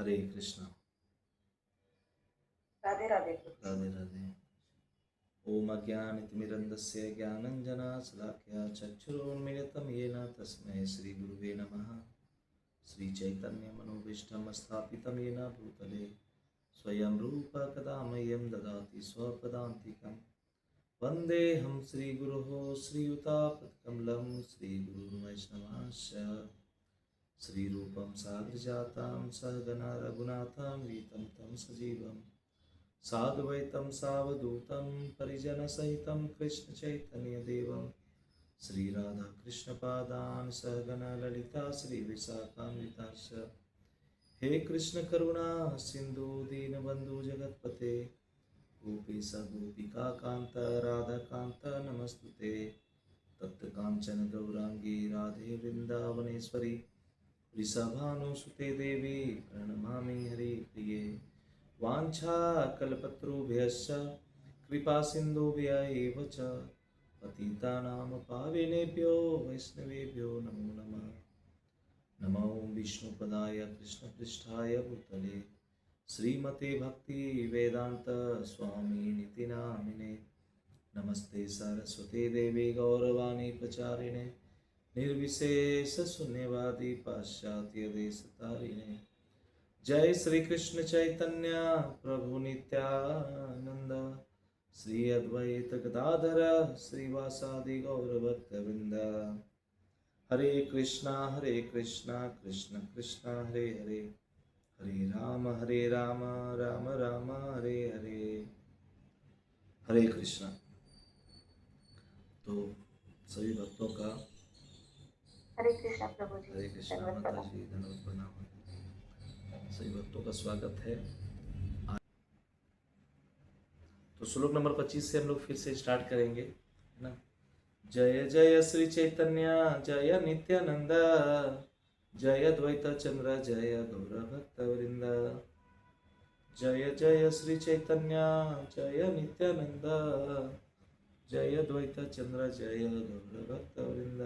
हरे कृष्णा। राधे राधे प्रभु। राधे राधे। ओम अज्ञानतिमिरन्धस्य ज्ञानञ्जनशलाकया चक्षुरुन्मीलितं येन तस्मै श्रीगुरुवे नमः। श्रीचैतन्यमनोभीष्टं स्थापितं येन भूतले स्वयं रूप कदा मह्यं ददाति स्वपदान्तिकं। वन्देऽहं श्रीगुरोः श्रीयुतापत्कमलं श्रीगुरुन् वैष्णवांश्च श्रीरूपं साग्रजातं सहगना रघुनाथं वीतं तं सजीवं साद्वैतं सावधूतं परिजनसहितं कृष्णचैतन्यदेवं श्रीराधाकृष्णपादान् सहगना ललिता श्रीविशाखान्विताश्च। हे कृष्ण करुणा सिंधु दीनबंधु जगतपते गोपीश गोपिकान्त राधाकान्त नमस्तुते। तप्त कांचन गौरांगी राधे वृंदावनेश्वरी वृषभानुसुते देवी प्रणमामि हरिप्रिये। वाञ्छाकल्पतरुभ्यश्च कृपा सिन्धुभ्य एव च पतितानां पावनेभ्यो वैष्णवेभ्यो नमो नमः। नमो विष्णुपदाय कृष्णपृष्ठाय भूतले श्रीमते भक्ति वेदांत स्वामी निति नामिने। नमस्ते सरस्वती देवी गौरवाणी प्रचारिणे निर्विशेष शून्यवादी पाश्चात्य देश तारिणे। जय श्री कृष्ण चैतन्य प्रभु नित्यानंद श्री अद्वैत गदाधर श्रीवासादि गौरभक्तवृंद। हरे कृष्णा कृष्ण कृष्ण हरे हरे हरे राम राम राम हरे हरे। हरे कृष्णा। तो सभी भक्तों का हरे कृष्णा प्रभु जी। हरे कृष्णा। धन्यवाद माता प्रभु। जी धन्यवाद प्रणाम। सभी भक्तों का स्वागत है। तो श्लोक नंबर 25 से हम लोग फिर से स्टार्ट करेंगे, है ना। जय जय श्री चैतन्य जय नित्यानंद जय द्वैत चंद्र जय गौर भक्त वृंद। जय जय श्री चैतन्य जय नित्यानंद जय द्वैत चंद्र जय गौर भक्त वृंद।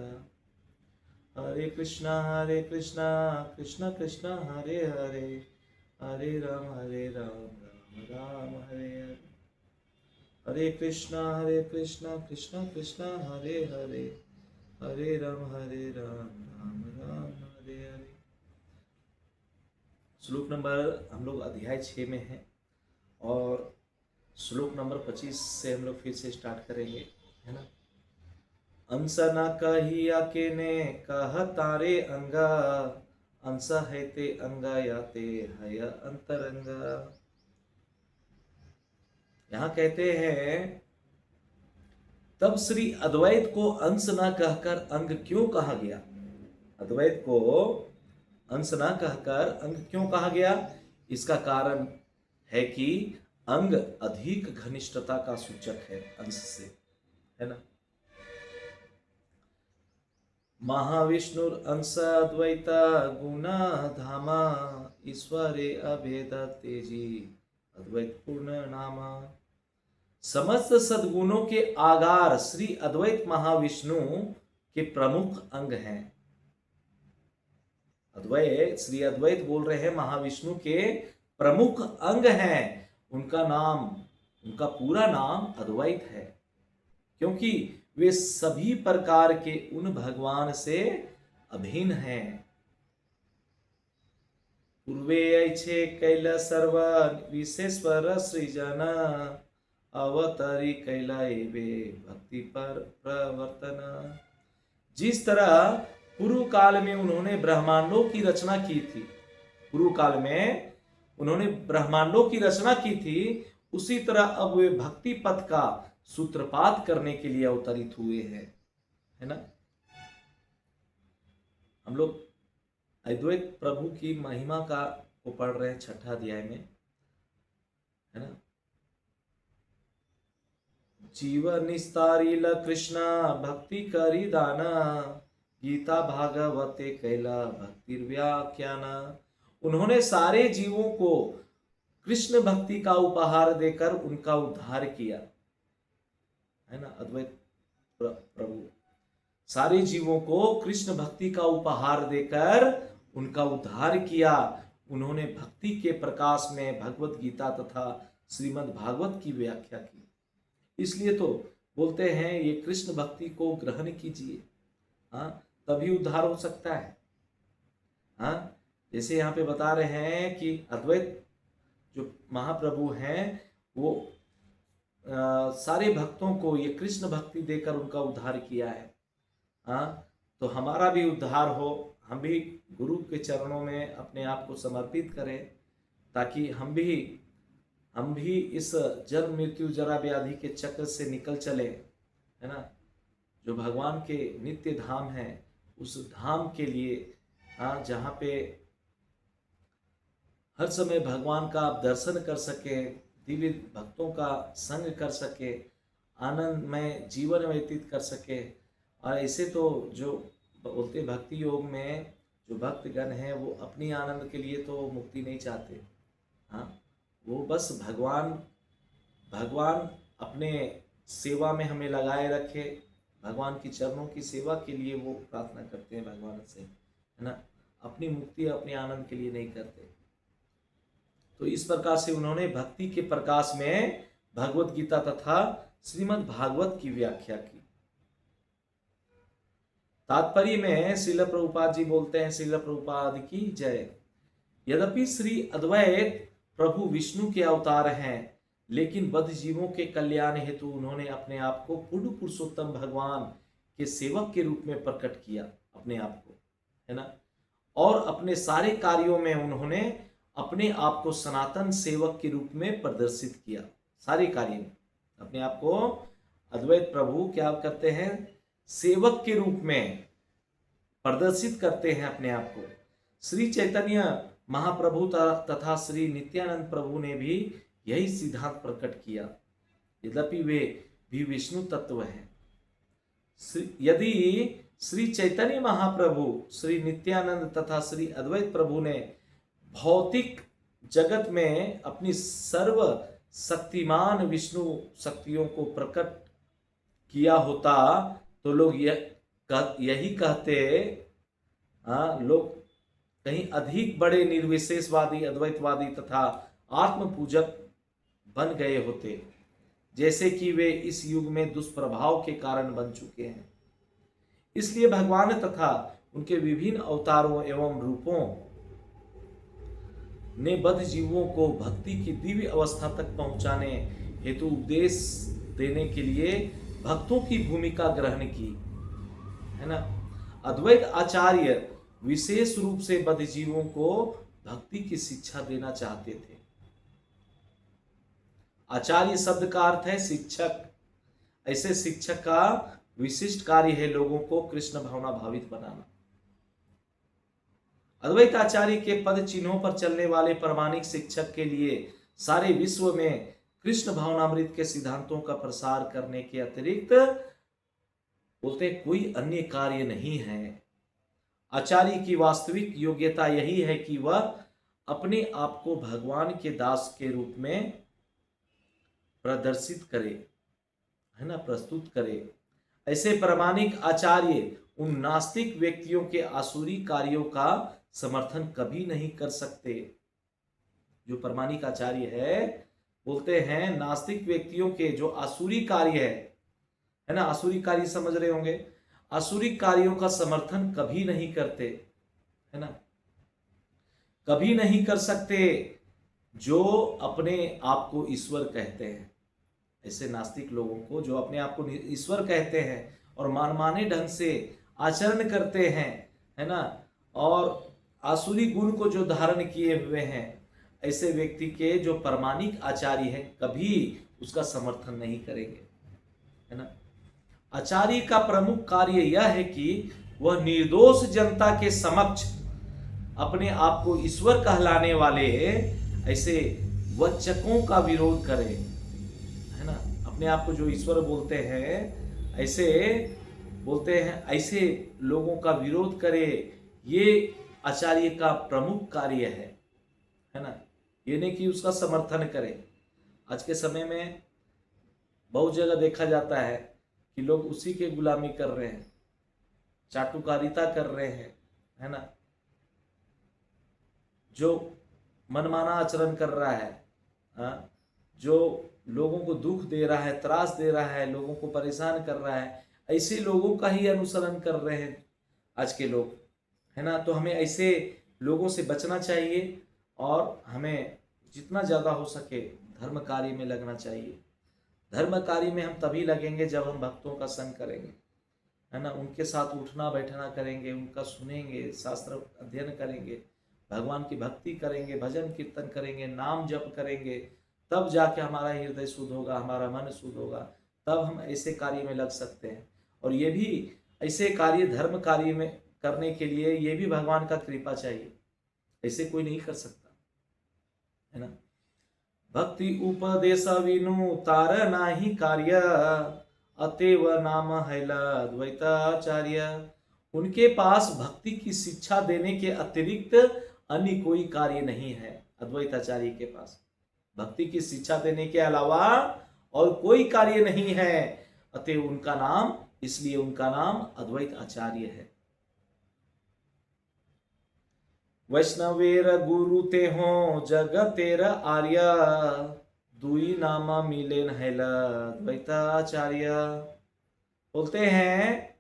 हरे कृष्णा कृष्ण कृष्ण हरे हरे हरे राम राम राम हरे हरे। हरे कृष्णा कृष्ण कृष्ण हरे हरे हरे राम राम राम हरे हरे। श्लोक नंबर हम लोग अध्याय 6 में हैं और श्लोक नंबर 25 से हम लोग फिर से स्टार्ट करेंगे, है ना। अंश न कहिया के ने कह तारे अंगा अंश है ते अंगा याते है अंतरंगा। यहाँ कहते हैं तब श्री अद्वैत को अंश ना कहकर अंग क्यों कहा गया। अद्वैत को अंश ना कहकर अंग क्यों कहा गया। इसका कारण है कि अंग अधिक घनिष्ठता का सूचक है अंश से, है ना। महाविष्णु अंश अद्वैत गुण धामा ईश्वरे अभेद तेजी अद्वैत पूर्ण नामा। समस्त सद्गुणों के आगार श्री अद्वैत महाविष्णु के प्रमुख अंग हैं। अद्वैत श्री अद्वैत बोल रहे हैं महाविष्णु के प्रमुख अंग हैं। उनका नाम, उनका पूरा नाम अद्वैत है क्योंकि वे सभी प्रकार के उन भगवान से अभिन्न हैं। पूर्वे ऐछे कैला सर्व विशेश्वर सृजन अवतरी कैला एवे भक्ति पर प्रवर्तन। जिस तरह पूर्व काल में उन्होंने ब्रह्मांडों की रचना की थी, पूर्व काल में उन्होंने ब्रह्मांडों की रचना की थी, उसी तरह अब वे भक्ति पथ का सूत्रपात करने के लिए अवतरित हुए हैं, है ना। हम लोग अद्वैत प्रभु की महिमा का को पढ़ रहे हैं 6ठा अध्याय में, है ना। जीवन निस्तारिल कृष्ण भक्ति करी दाना गीता भागवते कैला भक्ति व्याख्यान। उन्होंने सारे जीवों को कृष्ण भक्ति का उपहार देकर उनका उद्धार किया, है ना। अद्वैत प्रभु सारे जीवों को कृष्ण भक्ति का उपहार देकर उनका उद्धार किया उन्होंने भक्ति के प्रकाश में भगवत गीता तथा श्रीमद् भागवत की व्याख्या की। इसलिए तो बोलते हैं ये कृष्ण भक्ति को ग्रहण कीजिए, हाँ, तभी उद्धार हो सकता है। हाँ, जैसे यहाँ पे बता रहे हैं कि अद्वैत जो महाप्रभु हैं वो सारे भक्तों को ये कृष्ण भक्ति देकर उनका उद्धार किया है। हाँ, तो हमारा भी उद्धार हो, हम भी गुरु के चरणों में अपने आप को समर्पित करें, ताकि हम भी इस जन्म मृत्यु जरा व्याधि के चक्र से निकल चले, है ना। जो भगवान के नित्य धाम है उस धाम के लिए, हाँ, जहाँ पे हर समय भगवान का आप दर्शन कर सके, दिव्य भक्तों का संग कर सके, आनंदमय जीवन व्यतीत कर सके। और ऐसे तो जो बोलते भक्ति योग में जो भक्तगण हैं वो अपनी आनंद के लिए तो मुक्ति नहीं चाहते, हाँ, वो बस भगवान अपने सेवा में हमें लगाए रखे, भगवान की चरणों की सेवा के लिए वो प्रार्थना करते हैं भगवान से, है ना। अपनी मुक्ति अपने आनंद के लिए नहीं करते। तो इस प्रकार से उन्होंने भक्ति के प्रकाश में भगवत गीता तथा श्रीमद् भागवत की व्याख्या की। तात्पर्य में श्रील प्रभुपाद जी बोलते हैं, श्रील प्रभुपाद की जय। यद्यपि श्री अद्वैत प्रभु विष्णु के अवतार हैं, लेकिन बद्ध जीवों के कल्याण हेतु उन्होंने अपने आप को पूर्ण पुरुषोत्तम भगवान के सेवक के रूप में प्रकट किया, अपने आप को, है ना। और अपने सारे कार्यों में उन्होंने अपने आप को सनातन सेवक के रूप में प्रदर्शित किया। सारे कार्य में अपने आप को अद्वैत प्रभु क्या करते हैं, सेवक के रूप में प्रदर्शित करते हैं अपने आप को। श्री चैतन्य महाप्रभु तथा श्री नित्यानंद प्रभु ने भी यही सिद्धांत प्रकट किया, यद्यपि वे भी विष्णु तत्व हैं। यदि श्री चैतन्य महाप्रभु, श्री नित्यानंद तथा श्री अद्वैत प्रभु ने भौतिक जगत में अपनी सर्व शक्तिमान विष्णु शक्तियों को प्रकट किया होता तो लोग यही कहते, लोग कहीं अधिक बड़े निर्विशेषवादी, अद्वैतवादी तथा आत्म पूजक बन गए होते, जैसे कि वे इस युग में दुष्प्रभाव के कारण बन चुके हैं। इसलिए भगवान तथा उनके विभिन्न अवतारों एवं रूपों ने बद्ध जीवों को भक्ति की दिव्य अवस्था तक पहुंचाने हेतु उपदेश देने के लिए भक्तों की भूमिका ग्रहण की, है ना। अद्वैत आचार्य विशेष रूप से बद्ध जीवों को भक्ति की शिक्षा देना चाहते थे। आचार्य शब्द का अर्थ है शिक्षक। ऐसे शिक्षक का विशिष्ट कार्य है लोगों को कृष्ण भावना भावित बनाना। अद्वैत आचार्य के पद चिन्हों पर चलने वाले प्रामाणिक शिक्षक के लिए सारे विश्व में कृष्ण भावनामृत के सिद्धांतों का प्रसार करने के अतिरिक्त बोलते कोई अन्य कार्य नहीं है। आचार्य की वास्तविक योग्यता यही है कि वह अपने आप को भगवान के दास के रूप में प्रदर्शित करे, है ना, प्रस्तुत करे। ऐसे प्रामाणिक आचार्य उन नास्तिक व्यक्तियों के आसुरी कार्यों का समर्थन कभी नहीं कर सकते। जो प्रामाणिक आचार्य है, बोलते हैं नास्तिक व्यक्तियों के जो आसुरी कार्य है ना, आसुरी कार्य समझ रहे होंगे, आसुरी कार्यों का समर्थन कभी नहीं करते, है ना, कभी नहीं कर सकते। जो अपने आप को ईश्वर कहते हैं, ऐसे नास्तिक लोगों को जो अपने आप को ईश्वर कहते हैं और मनमाने ढंग से आचरण करते हैं, है ना, और आसुरी गुण को जो धारण किए हुए हैं, ऐसे व्यक्ति के जो प्रामाणिक आचार्य हैं कभी उसका समर्थन नहीं करेंगे, है ना। आचार्य का प्रमुख कार्य यह है कि वह निर्दोष जनता के समक्ष अपने आप को ईश्वर कहलाने वाले ऐसे वचकों का विरोध करे, है ना। अपने आप को जो ईश्वर बोलते हैं, ऐसे बोलते हैं, ऐसे लोगों का विरोध करे। ये आचार्य का प्रमुख कार्य है ना। ये नहीं कि उसका समर्थन करे। आज के समय में बहुत जगह देखा जाता है कि लोग उसी के गुलामी कर रहे हैं, चाटुकारिता कर रहे हैं, है ना। जो मनमाना आचरण कर रहा है, जो लोगों को दुख दे रहा है, त्रास दे रहा है, लोगों को परेशान कर रहा है, ऐसे लोगों का ही अनुसरण कर रहे हैं आज के लोग, है ना। तो हमें ऐसे लोगों से बचना चाहिए और हमें जितना ज़्यादा हो सके धर्म कार्य में लगना चाहिए। धर्म कार्य में हम तभी लगेंगे जब हम भक्तों का संग करेंगे, है ना, उनके साथ उठना बैठना करेंगे, उनका सुनेंगे, शास्त्र अध्ययन करेंगे, भगवान की भक्ति करेंगे, भजन कीर्तन करेंगे, नाम जप करेंगे, तब जाके हमारा हृदय शुद्ध होगा, हमारा मन शुद्ध होगा, तब हम ऐसे कार्य में लग सकते हैं। और ये भी ऐसे कार्य धर्म कार्य में करने के लिए ये भी भगवान का कृपा चाहिए, ऐसे कोई नहीं कर सकता, है ना। भक्ति उपदेश विनु तार नाही कार्य, अतएव नाम हैला द्वैताचार्य। उनके पास भक्ति की शिक्षा देने के अतिरिक्त अन्य कोई कार्य नहीं है। अद्वैताचार्य के पास भक्ति की शिक्षा देने के अलावा और कोई कार्य नहीं है, अतएव उनका नाम, इसलिए उनका नाम अद्वैत आचार्य है। वैष्णवेर गुरु ते हो जगतेर आर्य, दुई नामा मिलेन हैला द्वैताचार्य। बोलते हैं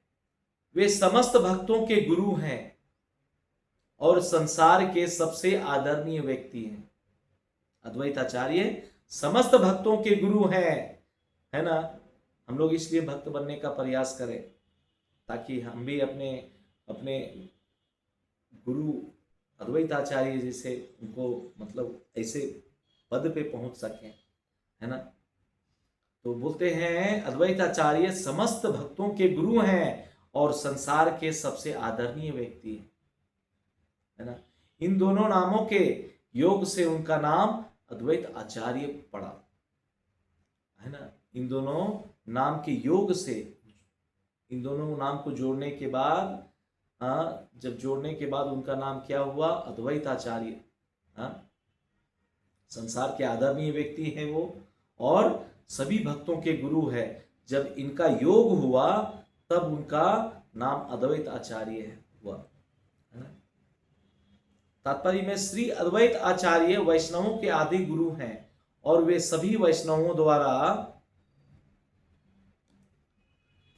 वे समस्त भक्तों के गुरु हैं और संसार के सबसे आदरणीय व्यक्ति हैं। अद्वैताचार्य समस्त भक्तों के गुरु हैं, है ना। हम लोग इसलिए भक्त बनने का प्रयास करें ताकि हम भी अपने अपने गुरु अद्वैताचार्य जैसे उनको मतलब ऐसे पद पे पहुंच सकें, है ना। तो बोलते हैं अद्वैताचार्य समस्त भक्तों के गुरु हैं और संसार के सबसे आदरणीय व्यक्ति है ना। इन दोनों नामों के योग से उनका नाम अद्वैत आचार्य पड़ा, है ना। इन दोनों नाम के योग से, इन दोनों नाम को जोड़ने के बाद, जब जोड़ने के बाद उनका नाम क्या हुआ, अद्वैत आचार्य। संसार के आदरणीय व्यक्ति हैं वो और सभी भक्तों के गुरु है। जब इनका योग हुआ तब उनका नाम अद्वैत आचार्य हुआ, है ना। तात्पर्य में श्री अद्वैत आचार्य वैष्णवों के आदि गुरु हैं और वे सभी वैष्णवों द्वारा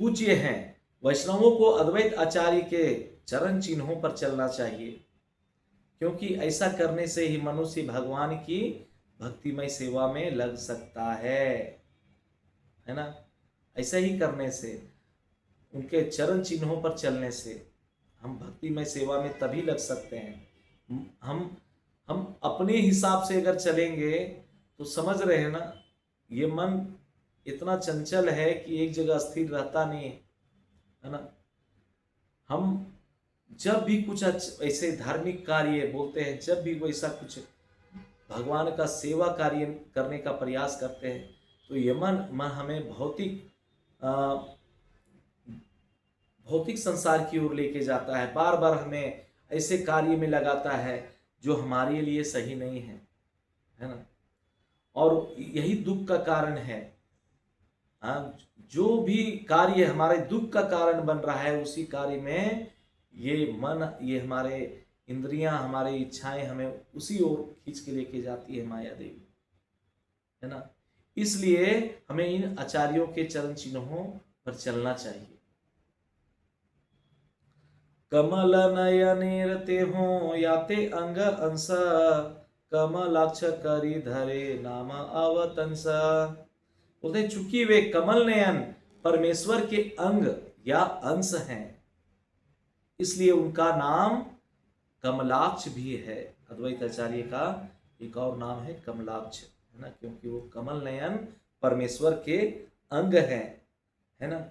पूज्य हैं। वैष्णवों को अद्वैत आचार्य के चरण चिन्हों पर चलना चाहिए, क्योंकि ऐसा करने से ही मनुष्य भगवान की भक्तिमय सेवा में लग सकता है ना। ऐसा ही करने से, उनके चरण चिन्हों पर चलने से हम भक्तिमय सेवा में तभी लग सकते हैं। हम अपने हिसाब से अगर चलेंगे तो समझ रहे हैं ना, ये मन इतना चंचल है कि एक जगह स्थिर रहता नहीं है ना। हम जब भी कुछ ऐसे धार्मिक कार्य बोलते हैं, जब भी वैसा कुछ भगवान का सेवा कार्य करने का प्रयास करते हैं, तो ये मन हमें भौतिक संसार की ओर लेके जाता है, बार बार हमें ऐसे कार्य में लगाता है जो हमारे लिए सही नहीं है, है ना। और यही दुख का कारण है। जो भी कार्य हमारे दुख का कारण बन रहा है, उसी कार्य में ये मन, ये हमारे इंद्रियां, हमारी इच्छाएं हमें उसी ओर खींच के लेके जाती है माया देवी, है ना। इसलिए हमें इन आचार्यों के चरण चिन्हों पर चलना चाहिए। कमल नयनेर ते हो याते अंग अंश, कमलाक्ष करी धरे नाम अवतंस। बोलते चूंकि वे कमल नयन परमेश्वर के अंग या अंश हैं, इसलिए उनका नाम कमलाक्ष भी है। अद्वैताचार्य का एक और नाम है कमलाक्ष, है ना, क्योंकि वो कमल नयन परमेश्वर के अंग है ना।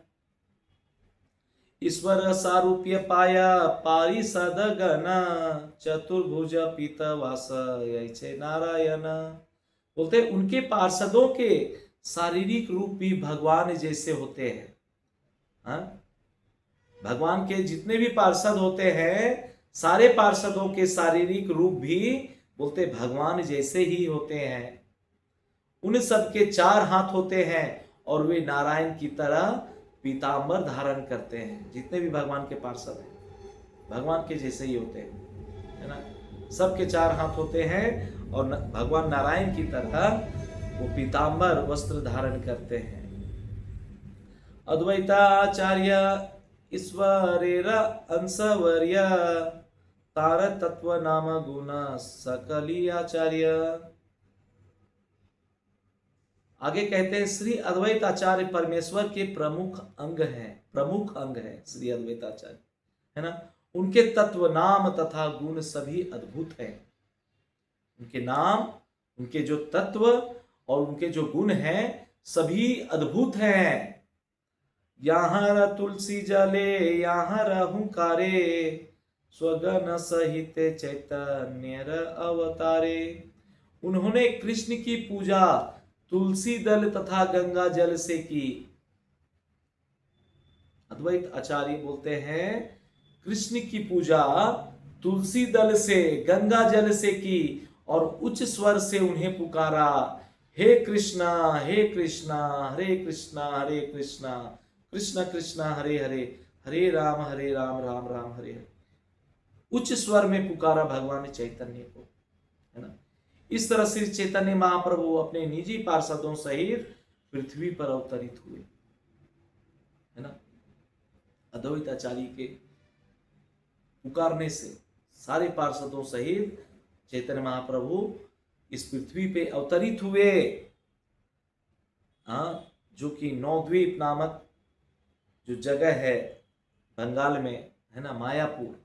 ईश्वर सारूप्य पाया पारिषद गण, चतुर्भुज पीत वास यैचे नारायण। बोलते उनके पार्षदों के शारीरिक रूप भी भगवान जैसे होते हैं। भगवान के जितने भी पार्षद होते हैं, सारे पार्षदों के शारीरिक रूप भी बोलते भगवान जैसे ही होते हैं। उन सब के 4 हाथ होते हैं और वे नारायण की तरह पीतांबर धारण करते हैं। जितने भी भगवान के पार्षद हैं भगवान के जैसे ही होते हैं, है ना। सबके 4 हाथ होते हैं और भगवान नारायण की तरह वो पीतांबर वस्त्र धारण करते हैं। अद्वैताचार्य ईश्वरेर अंशवर्य तार तत्व नाम गुण सकली आचार्य। आगे कहते हैं श्री अद्वैत आचार्य परमेश्वर के प्रमुख अंग है श्री अद्वैत आचार्य, है ना। उनके तत्व नाम तथा गुण सभी अद्भुत हैं। उनके नाम, उनके जो तत्व और उनके जो गुण हैं सभी अद्भुत हैं। यहाँ तुलसी जले यहाँ हुंकारे स्वगन सहित चैतन्य अवतारे। उन्होंने कृष्ण की पूजा तुलसी दल तथा गंगा जल से की। अद्वैत आचार्य बोलते हैं कृष्ण की पूजा तुलसी दल से, गंगा जल से की और उच्च स्वर से उन्हें पुकारा, हे कृष्णा हरे कृष्णा हरे कृष्णा कृष्ण कृष्ण हरे हरे, हरे राम राम राम हरे हरे। उच्च स्वर में पुकारा भगवान चैतन्य को, है ना। इस तरह श्री चैतन्य महाप्रभु अपने निजी पार्षदों सहित पृथ्वी पर अवतरित हुए, है ना। अद्वैत आचार्य के पुकारने से सारे पार्षदों सहित चैतन्य महाप्रभु इस पृथ्वी पे अवतरित हुए। हाँ, जो कि नवद्वीप नामक जो जगह है बंगाल में, है ना, मायापुर,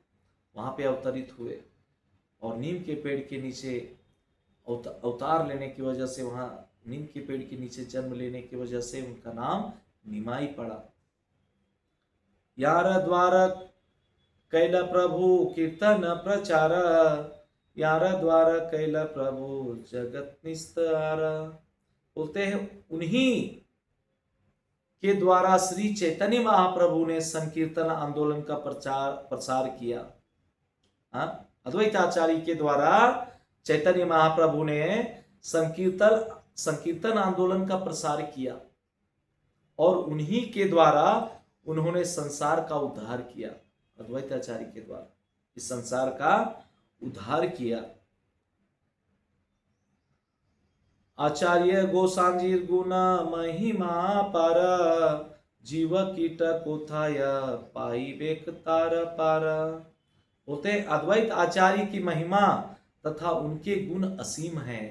वहां पे अवतरित हुए और नीम के पेड़ के नीचे अवतार लेने की वजह से, वहां नीम के पेड़ के नीचे जन्म लेने की वजह से उनका नाम निमाई पड़ा। यार द्वार कैल प्रभु कीर्तन प्रचार, यार द्वार कैल प्रभु जगत निस्तार। बोलते हैं उन्हीं के द्वारा श्री चैतन्य महाप्रभु ने संकीर्तन आंदोलन का प्रसार किया। अद्वैत आचार्य के द्वारा चैतन्य महाप्रभु ने संकीर्तन आंदोलन का प्रसार किया और उन्हीं के द्वारा उन्होंने संसार का उद्धार किया। अद्वैत आचार्य के द्वारा इस संसार का उद्धार किया। आचार्य गोसांजीर गुण महिमा पार, जीव कीट कोथाय पाई बेक तार पार। बोलते हैं अद्वैत आचार्य की महिमा तथा उनके गुण असीम हैं,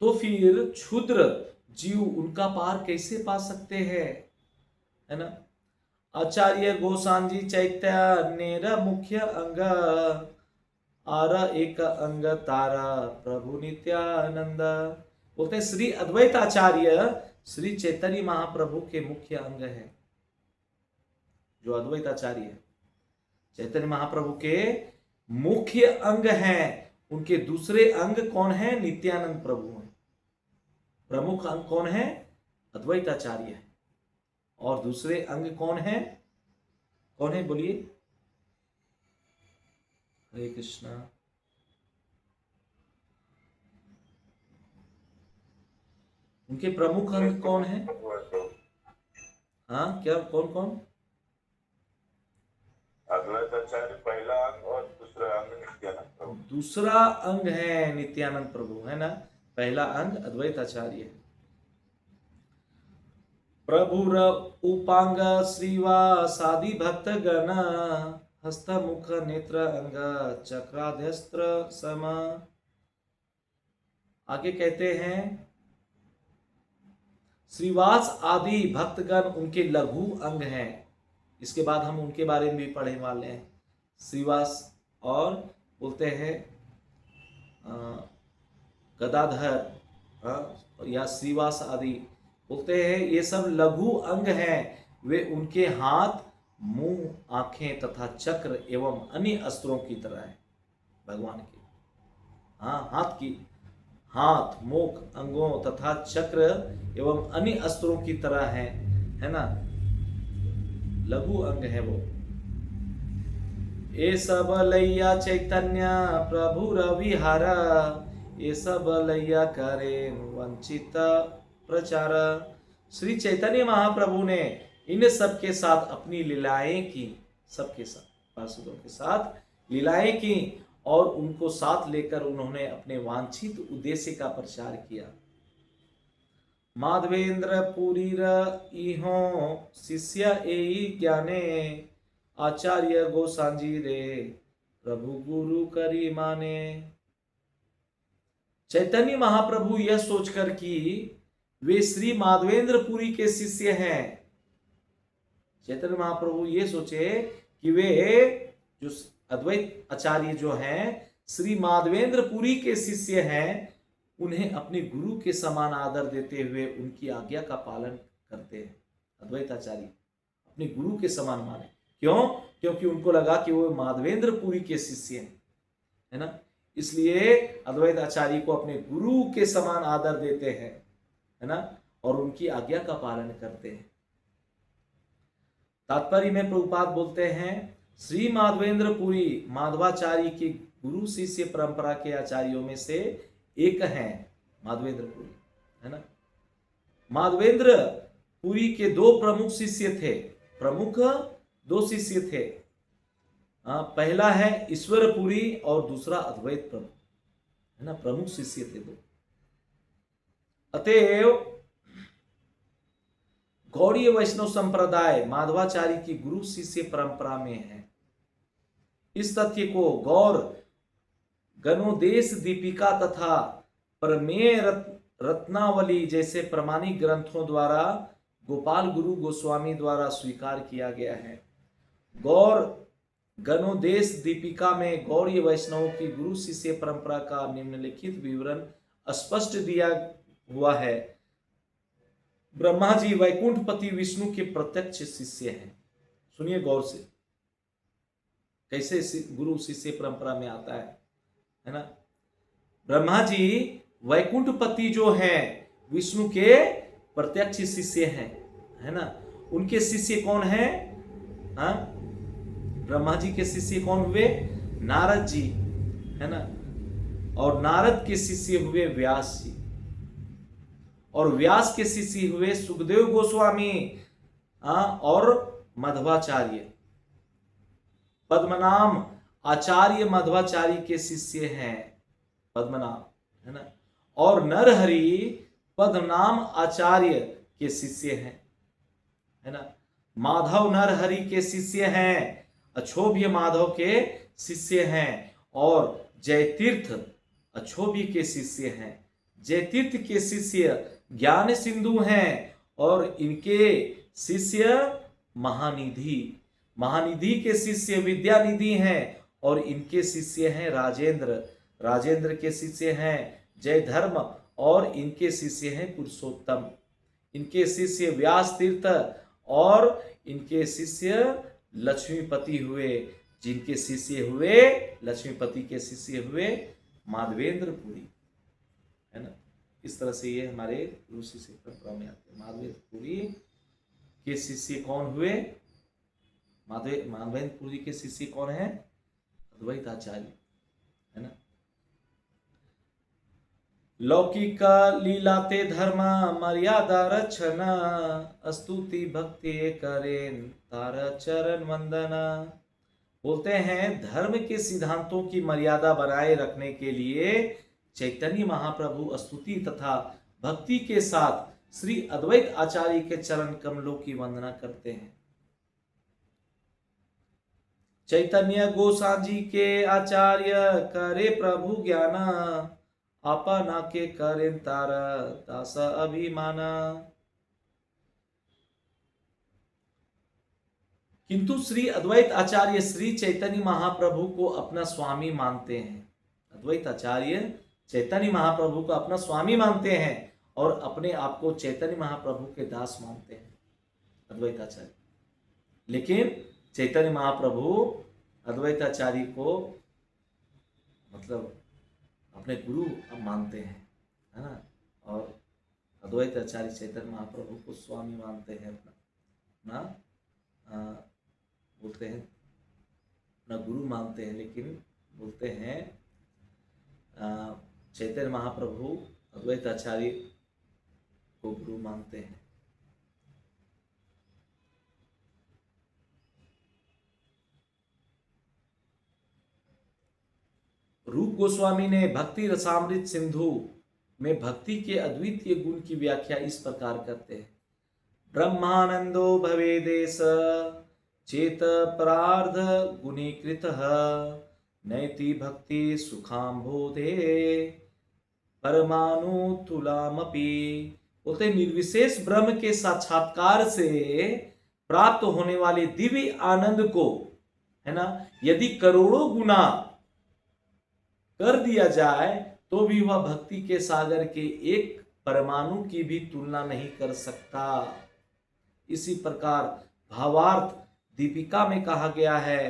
तो फिर क्षुद्र जीव उनका पार कैसे पा सकते हैं, है ना। आचार्य गोसांजी चैतन्य मुख्य अंग, आर एक अंग तारा प्रभु नित्यानंद। बोलते हैं श्री अद्वैत आचार्य श्री चैतन्य महाप्रभु के मुख्य अंग है। जो अद्वैत आचार्य है चैतन्य महाप्रभु के मुख्य अंग हैं। उनके दूसरे अंग कौन है? नित्यानंद प्रभु हैं। प्रमुख अंग कौन है? अद्वैत आचार्य है। और दूसरे अंग कौन है? कौन है बोलिए? हरे कृष्णा। उनके प्रमुख अंग कौन है? हाँ, क्या कौन कौन? अद्वैत आचार्य पहला अंग और दूसरा अंग नित्यानंद प्रभु। दूसरा अंग है नित्यानंद प्रभु, है ना। पहला अंग अद्वैत आचार्य है। प्रभुर उपांग श्रीवासादि भक्त गण, हस्त मुख नेत्र अंग चक्राध्यस्त्र सम। आगे कहते हैं श्रीवास आदि भक्तगण उनके लघु अंग हैं। इसके बाद हम उनके बारे में भी पढ़ने वाले हैं। श्रीवास और बोलते हैं गदाधर या श्रीवास आदि बोलते हैं, ये सब लघु अंग हैं। वे उनके हाथ, मुंह, आंखें तथा चक्र एवं अन्य अस्त्रों की तरह है भगवान के। हाथ, मुख, अंगों तथा चक्र एवं अन्य अस्त्रों की तरह है ना। लघु अंग है वो। ये सब लैया चैतन्य प्रभु रविहारा, ये सब लैया करे वंचित प्रचार। श्री चैतन्य महाप्रभु ने इन सब के साथ अपनी लीलाएं की, सबके साथ, पार्षदों के साथ लीलाएं की और उनको साथ लेकर उन्होंने अपने वांछित उद्देश्य का प्रचार किया। माधवेंद्र पुरीर इहो शिष्य एई ज्ञाने आचार्य गोसांजी रे प्रभु गुरु करी माने। चैतन्य महाप्रभु यह सोचकर कि वे श्री माधवेंद्र पुरी के शिष्य हैं, चैतन्य महाप्रभु ये सोचे कि वे जो अद्वैत आचार्य जो हैं श्री माधवेंद्र पुरी के शिष्य हैं, उन्हें अपने गुरु के समान आदर देते हुए उनकी आज्ञा का पालन करते हैं। अद्वैत आचार्य अपने गुरु के समान माने, क्यों? क्योंकि उनको लगा कि वो माधवेंद्र पुरी के शिष्य हैं, है ना, इसलिए अद्वैत आचार्य को अपने गुरु के समान आदर देते हैं, है ना, और उनकी आज्ञा का पालन करते हैं। तात्पर्य में प्रभुपाद बोलते हैं, श्री माधवेंद्र पुरी माधवाचार्य की गुरु शिष्य परंपरा के आचार्यों में से एक हैं माधवेंद्र पुरी, है ना। माधवेंद्र पुरी के दो प्रमुख शिष्य थे, प्रमुख दो शिष्य थे। पहला है ईश्वर पुरी और दूसरा अद्वैत प्रभु, है ना, प्रमुख शिष्य थे दो। अतएव गौड़ीय वैष्णव संप्रदाय माधवाचार्य की गुरु शिष्य परंपरा में है। इस तथ्य को गौर गणोदेश दीपिका तथा प्रमेय रत्नावली जैसे प्रमाणिक ग्रंथों द्वारा गोपाल गुरु गोस्वामी द्वारा स्वीकार किया गया है। गौर गणोदेश दीपिका में गौड़ीय वैष्णवों की गुरु शिष्य परंपरा का निम्नलिखित विवरण स्पष्ट दिया हुआ है। ब्रह्मा जी वैकुंठपति विष्णु के प्रत्यक्ष शिष्य हैं। सुनिए गौर से, कैसे गुरु शिष्य परंपरा में आता है ना। ब्रह्मा जी वैकुंठपति जो हैं विष्णु के प्रत्यक्ष शिष्य हैं, है ना। उनके शिष्य कौन हैं? हाँ, ब्रह्मा जी के शिष्य कौन हुए? नारद जी, है ना, और नारद के शिष्य हुए व्यास जी, और व्यास के शिष्य हुए सुखदेव गोस्वामी और मध्वाचार्य। पद्मनाम आचार्य मध्वाचार्य के शिष्य हैं, पद्मनाम, है ना, और नरहरि पद्मनाम आचार्य के शिष्य हैं, है ना। माधव नरहरि के शिष्य हैं, अक्षोभ्य माधव के शिष्य हैं, और जयतीर्थ अक्षोभ्य के शिष्य हैं। जयतीर्थ के शिष्य ज्ञान सिंधु हैं, और इनके शिष्य महानिधि, महानिधि के शिष्य विद्यानिधि हैं, और इनके शिष्य हैं राजेंद्र, राजेंद्र के शिष्य हैं जय धर्म, और इनके शिष्य हैं पुरुषोत्तम। इनके शिष्य व्यास तीर्थ और इनके शिष्य लक्ष्मीपति हुए, जिनके शिष्य हुए लक्ष्मीपति के शिष्य हुए माधवेंद्र पुरी, है ना। इस तरह से ये हमारे गुरु शिष्य परंपरा में आते हैं। माधवेंद्र पुरी के शिष्य कौन हुए? माधवेंद्र पुरी के शिष्य कौन है? अद्वैत आचार्य, है ना। लौकिक लीलाते धर्म मर्यादा रक्षण स्तुति भक्ति करें तार चरण वंदना। बोलते हैं धर्म के सिद्धांतों की मर्यादा बनाए रखने के लिए चैतन्य महाप्रभु स्तुति तथा भक्ति के साथ श्री अद्वैत आचार्य के चरण कमलों की वंदना करते हैं। चैतन्य गोसाजी के आचार्य करे प्रभु ज्ञान अपना के करें तार दास अभिमाना। किंतु श्री अद्वैत आचार्य श्री चैतन्य महाप्रभु को अपना स्वामी मानते हैं। अद्वैत आचार्य चैतन्य महाप्रभु को अपना स्वामी मानते हैं और अपने आप को चैतन्य महाप्रभु के दास मानते हैं, अद्वैत आचार्य। लेकिन चैतन्य महाप्रभु अद्वैत आचार्य को मतलब अपने गुरु मानते हैं, है ना, और अद्वैत आचार्य चैतन्य महाप्रभु को स्वामी मानते हैं, अपना बोलते हैं अपना गुरु मानते हैं। लेकिन बोलते हैं चैतन्य महाप्रभु अद्वैत आचार्य को गुरु मानते हैं। रूप गोस्वामी ने भक्ति रसामृत सिंधु में भक्ति के अद्वितीय गुण की व्याख्या इस प्रकार करते हैं। ब्रह्मानंदो भवेदेश चेत परार्ध गुणीकृतः नैति भक्ति सुखाम्भोधे परमाणु तुलामपि। बोलते निर्विशेष ब्रह्म के साक्षात्कार से प्राप्त होने वाले दिव्य आनंद को, है ना, यदि करोड़ों गुना कर दिया जाए तो भी वह भक्ति के सागर के एक परमाणु की भी तुलना नहीं कर सकता। इसी प्रकार भावार्थ दीपिका में कहा गया है,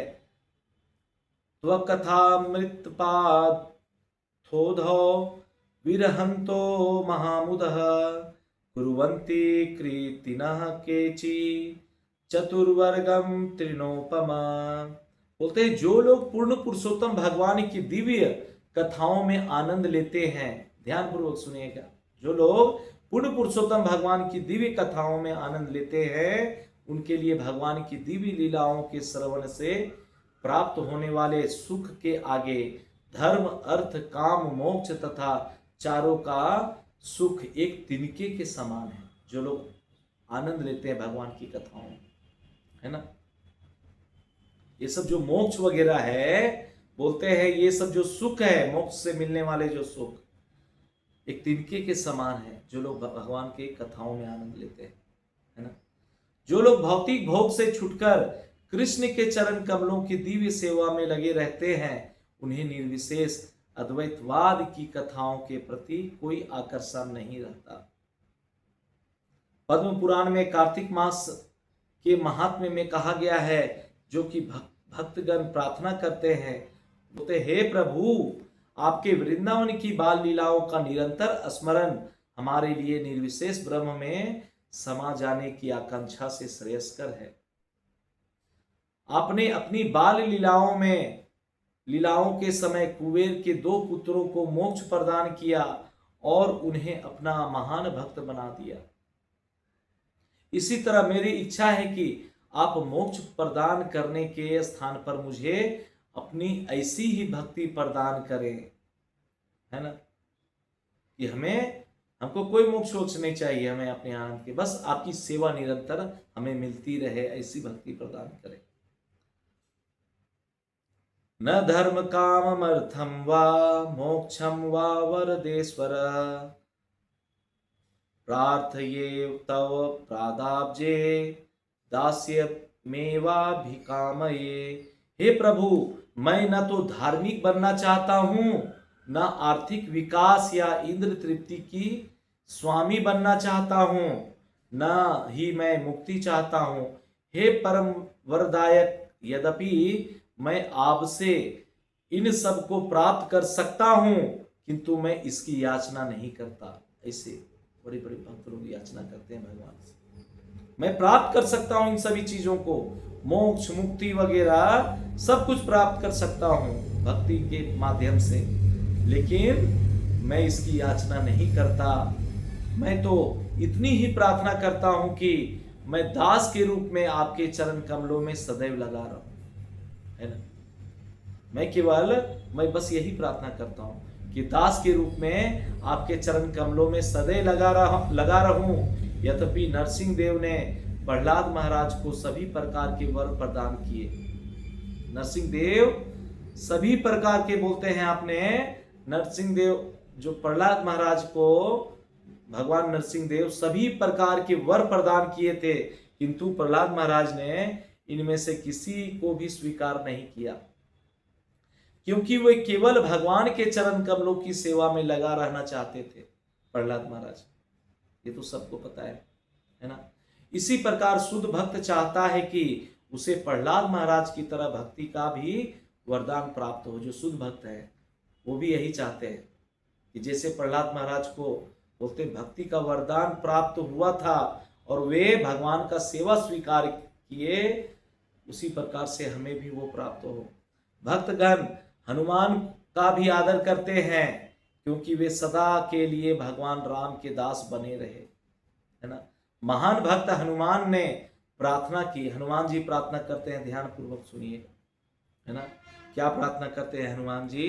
त्वकथामृतपाद थोधो विरहंतो महामुदः कुर्वन्ति कृतिनः केचि चतुर्वर्गम त्रिनोपमा। बोलते हैं जो लोग पूर्ण पुरुषोत्तम भगवान की दिव्य कथाओं में आनंद लेते हैं, ध्यान पूर्वक सुनिएगा, जो लोग पूर्ण पुरुषोत्तम भगवान की दिव्य कथाओं में आनंद लेते हैं उनके लिए भगवान की दिव्य लीलाओं के श्रवण से प्राप्त होने वाले सुख के आगे धर्म अर्थ काम मोक्ष तथा चारों का सुख एक तिनके के समान है। जो लोग आनंद लेते हैं भगवान की कथाओं में, है ना, ये सब जो मोक्ष वगैरह है, बोलते हैं ये सब जो सुख है, मोक्ष से मिलने वाले जो सुख एक तिनके के समान है जो लोग भगवान की कथाओं में आनंद लेते हैं, है ना। जो लोग भौतिक भोग से छुटकर कृष्ण के चरण कमलों की दिव्य सेवा में लगे रहते हैं उन्हें निर्विशेष अद्वैतवाद की कथाओं के प्रति कोई आकर्षण नहीं रहता। पद्म पुराण में कार्तिक मास के महात्म्य में कहा गया है, जो कि भक्तगण प्रार्थना करते हैं, बोलते हे प्रभु आपके वृंदावन की बाल लीलाओं का निरंतर स्मरण हमारे लिए निर्विशेष ब्रह्म में समा जाने की आकांक्षा से श्रेयस्कर है। आपने अपनी बाल लीलाओं के समय कुबेर के 2 पुत्रों को मोक्ष प्रदान किया और उन्हें अपना महान भक्त बना दिया। इसी तरह मेरी इच्छा है कि आप मोक्ष प्रदान करने के स्थान पर मुझे अपनी ऐसी ही भक्ति प्रदान करें, है ना, कि हमको कोई मोक्ष नहीं चाहिए, हमें अपने आनंद के, बस आपकी सेवा निरंतर हमें मिलती रहे, ऐसी भक्ति प्रदान करें। न धर्म काम अर्थम वा मोक्षम वा वरदेश्वर प्रार्थये तव प्रादाब्जे दास्य मेवाभिकामये। हे प्रभु मैं न तो धार्मिक बनना चाहता हूं, न आर्थिक विकास या इंद्र तृप्ति की स्वामी बनना चाहता हूं, न ही मैं मुक्ति चाहता हूं। हे परम वरदायक, यद्यपि मैं आपसे इन सब को प्राप्त कर सकता हूं किंतु मैं इसकी याचना नहीं करता। ऐसे बड़े बड़े भक्त लोग याचना करते हैं भगवान से, मैं प्राप्त कर सकता हूं इन सभी चीजों को, मोक्ष मुक्ति वगैरह सब कुछ प्राप्त कर सकता हूं भक्ति के माध्यम से, लेकिन मैं इसकी याचना नहीं करता। मैं तो इतनी ही प्रार्थना करता हूं कि मैं दास के रूप में आपके चरण कमलों में सदैव लगा रहूं, है ना। मैं बस यही प्रार्थना करता हूं कि दास के रूप में आपके चरण कमलों में सदैव लगा रहूं। यद्यपि नरसिंह देव ने प्रहलाद महाराज को सभी प्रकार के वर प्रदान किए। नरसिंह देव सभी प्रकार के, बोलते हैं आपने, नरसिंह देव जो प्रहलाद महाराज को भगवान नरसिंह देव सभी प्रकार के वर प्रदान किए थे, किंतु प्रहलाद महाराज ने इनमें से किसी को भी स्वीकार नहीं किया, क्योंकि वे केवल भगवान के चरण कमलों की सेवा में लगा रहना चाहते थे प्रहलाद महाराज, ये तो सबको पता है ना। इसी प्रकार शुद्ध भक्त चाहता है कि उसे प्रहलाद महाराज की तरह भक्ति का भी वरदान प्राप्त हो। जो शुद्ध भक्त है वो भी यही चाहते हैं कि जैसे प्रहलाद महाराज को, बोलते भक्ति का वरदान प्राप्त हुआ था और वे भगवान का सेवा स्वीकार किए, उसी प्रकार से हमें भी वो प्राप्त हो। भक्तगण हनुमान का भी आदर करते हैं क्योंकि वे सदा के लिए भगवान राम के दास बने रहे, है ना। महान भक्त हनुमान ने प्रार्थना की, हनुमान जी प्रार्थना करते हैं, ध्यान पूर्वक सुनिए, है ना। क्या प्रार्थना करते हैं हनुमान जी?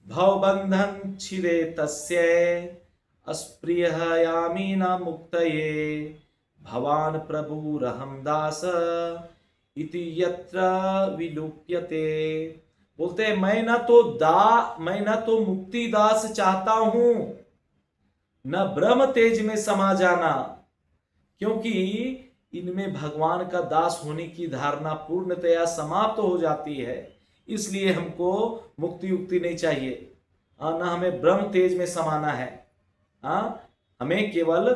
भवबंधन छिरे तस्य अस्प्रियः यामी न मुक्तये भवान प्रभुरहम दास इति यत्र विलुप्यते। बोलते हैं मैं न तो मुक्ति दास चाहता हूं न ब्रह्म तेज में समा जाना, क्योंकि इनमें भगवान का दास होने की धारणा पूर्णतया समाप्त हो जाती है। इसलिए हमको मुक्ति उक्ति नहीं चाहिए, न हमें ब्रह्म तेज में समाना है। हमें केवल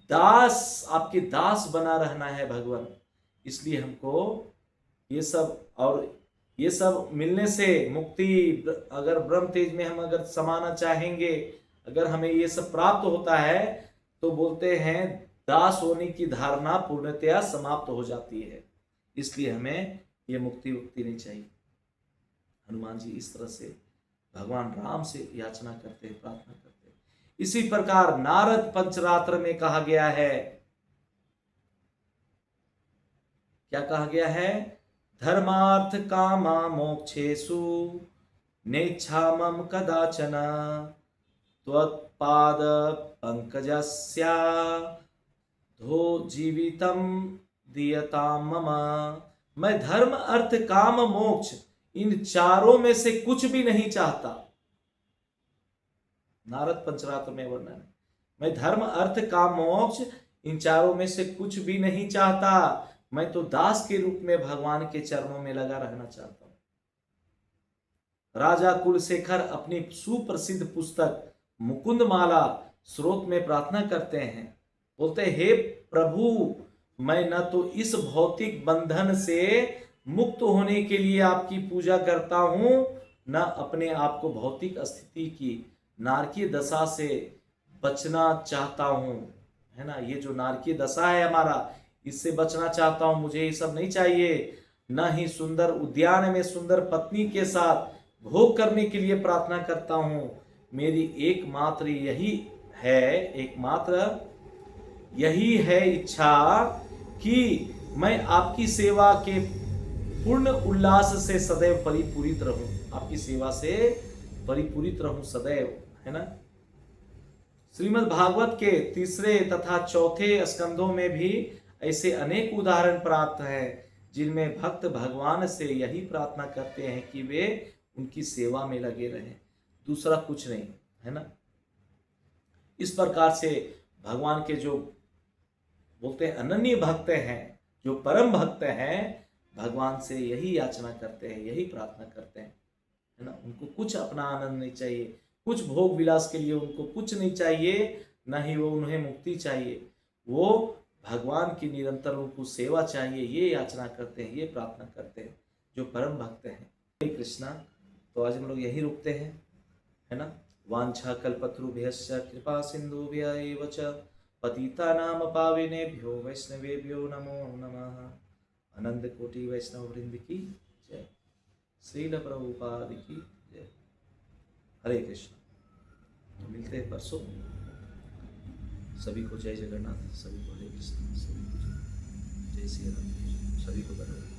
दास, आपके दास बना रहना है भगवान। इसलिए हमको ये सब मिलने से मुक्ति, अगर ब्रह्म तेज में हम अगर समाना चाहेंगे, अगर हमें ये सब प्राप्त होता है तो बोलते हैं दास होने की धारणा पूर्णतया समाप्त हो जाती है। इसलिए हमें ये मुक्ति उक्ति नहीं चाहिए। हनुमान जी इस तरह से भगवान राम से याचना करते हैं, प्रार्थना करते हैं। इसी प्रकार नारद पंचरात्र में कहा गया है, क्या कहा गया है? धर्मार्थ कामा मोक्षेषु नेच्छामं कदाचन त्वत्पाद पंकजस्या धो जीवितम दीयताम मम। मैं धर्म अर्थ काम मोक्ष इन चारों में से कुछ भी नहीं चाहता। नारद पंचरात्र में वर्णन है, मैं धर्म अर्थ काम मोक्ष इन चारों में से कुछ भी नहीं चाहता। मैं तो दास के रूप में भगवान के चरणों में लगा रहना चाहता हूं। राजा कुलशेखर अपनी सुप्रसिद्ध पुस्तक मुकुंद माला स्रोत में प्रार्थना करते हैं, बोलते हैं, हे प्रभु, मैं न तो इस भौतिक बंधन से मुक्त होने के लिए आपकी पूजा करता हूं, न अपने आप को भौतिक स्थिति की नारकीय दशा से बचना चाहता हूं। है ना, ये जो नारकीय दशा है हमारा, इससे बचना चाहता हूं। मुझे ये सब नहीं चाहिए। न ही सुंदर उद्यान में सुंदर पत्नी के साथ भोग करने के लिए प्रार्थना करता हूं। मेरी एकमात्र यही है इच्छा कि मैं आपकी सेवा के पूर्ण उल्लास से सदैव परिपूरित रहूं। आपकी सेवा से परिपूरित रहूं सदैव। है ना, श्रीमद् भागवत के 3 तथा 4 स्कंदों में भी ऐसे अनेक उदाहरण प्राप्त हैं जिनमें भक्त भगवान से यही प्रार्थना करते हैं कि वे उनकी सेवा में लगे रहें, दूसरा कुछ नहीं। है ना, इस प्रकार से भगवान के जो बोलते हैं अनन्य भक्त हैं, जो परम भक्त हैं, भगवान से यही याचना करते हैं, यही प्रार्थना करते हैं। है ना, उनको कुछ अपना आनंद नहीं चाहिए, कुछ भोग विलास के लिए उनको कुछ नहीं चाहिए, न ही वो उन्हें मुक्ति चाहिए। वो भगवान की निरंतर उनको सेवा चाहिए, ये याचना करते हैं, ये प्रार्थना करते हैं, जो परम भक्त हैं। हरे कृष्णा। तो आज हम लोग यही रुकते हैं। है ना, वांछा कल्पतरुभ्यश्च कृपा सिंधुभ्य एव च पतितानां पावनेभ्यो वैष्णवेभ्यो नमो नमः। अनंत कोटि वैष्णव वृंद की जय। श्रील प्रभुपाद की जय। हरे कृष्ण। तो मिलते हैं परसों। सभी को जय जगन्नाथ, सभी को हरे कृष्ण, सभी को जय श्री राम, सभी को बधाई।